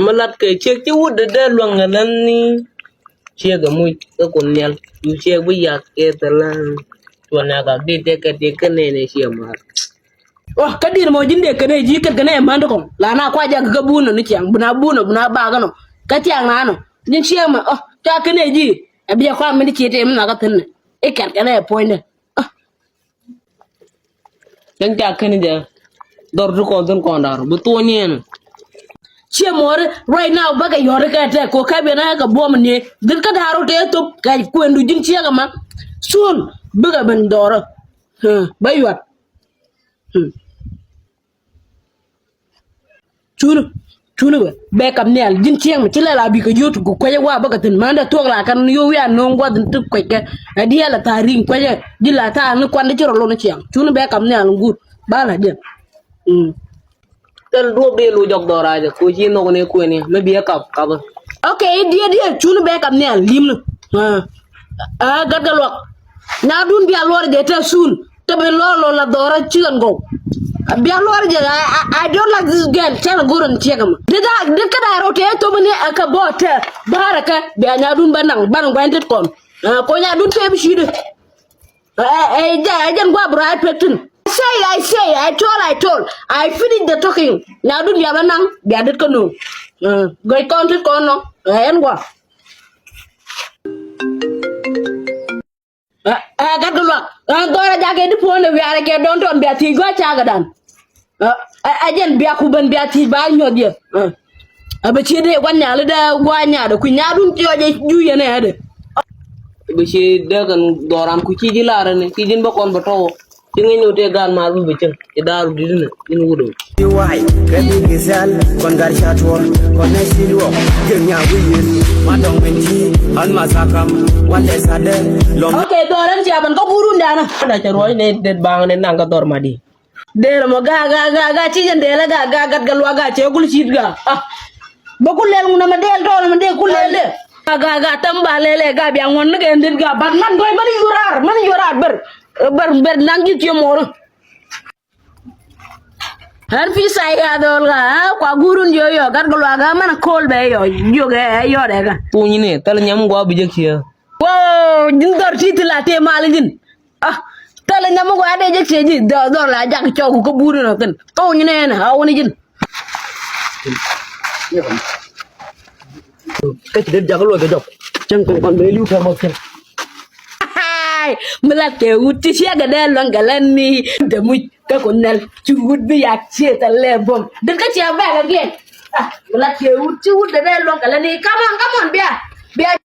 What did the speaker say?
malat ke che chi wud de luangalan ni che ga muy ka kunyal yu che bu ya ke talan tuana ga de ke ne che mar oh kadir mo jinde kene ji ket kene mando ko la na kwa ja ga buno ni tiang buna ba ga no ka tiang na no ni chiema oh ta kene ji e bi kwa mi ti te na ga tenne e ket kene point dan ta kan da dor du ko don ko ndar bu to ni en chiemore right now baga yore ka te ko ka be na ga bom ni dir ka daro te to ka ko ndu jin chiega ma sun baga ben doro baywa chunu be kam ne al jin chieng mi chila la bi ko yotu ko ya wa baga tin manda to la kan yo wi an no ngwa tin tu ko ke adiya la taring ko ya dila ta ni kwande chiro lo no chieng chunu be kam ne al ngut bala de tel do be lu jok dora ja ko chi no ne ko ni me bi ka ba okay dia chunu be kam ne al limnu gadgal wak na dun bi alwar je ta sun to be lolo la dora chigan go bi alwar je I don't like this girl tell go ron chiagam de ka da rote to mene aka bota baraka bi anya dun banang gwantet kon ko nya dun te bi shide jan gwa bra petun I told I finished the talking na dun ya banang bi adet ko no goy kontet kon no en gwa gadulwa dora jage di pone wi ara ke don ton biati go chaga dan ajen biya ku ban biati ba nyodye abe chide gwanya le da gwanya da kunya dun tiyoje juye ne ade be che de kan doran ku ci ji lara ne ci jin ba kon ba to ci ngay ñew te gal ma bu becc ci daaru di dina ñu wudo why kadi gisal kon gar chatwor kon ne silwo genya wiyin madong menji an masakam wale sade lom okay doran ci aban ko burun dana da ca roy ne de bang ne nanga dor ma di dere mo ga ci jende la ga gal wa ga ci gul ci ga ba ku lel na ma del to ma de ku lele ga tamba lele ga bi ngon ga ndin ga ban man doy man yurar ber nangi ci moro har fi sai ga dol ga kwa gurun yo gadgal wa ga man kol be yo ga yo de ga pu ñi ne tal ñam go bu jek ci wo jin dor ci la te malijin tala ñam go ade jek ci ji dor la jak ciogu ko buru no ten to ñu ne na awoni jin ka ci de jagalo ga jox ceng kon be liu ta mo ken melat ke uti sia ga de longalan ni de mu ka ko nal ci wut bi yak ci ta le bom de ka ci ba ga gen melat ke uti wut de longalan ni come on bia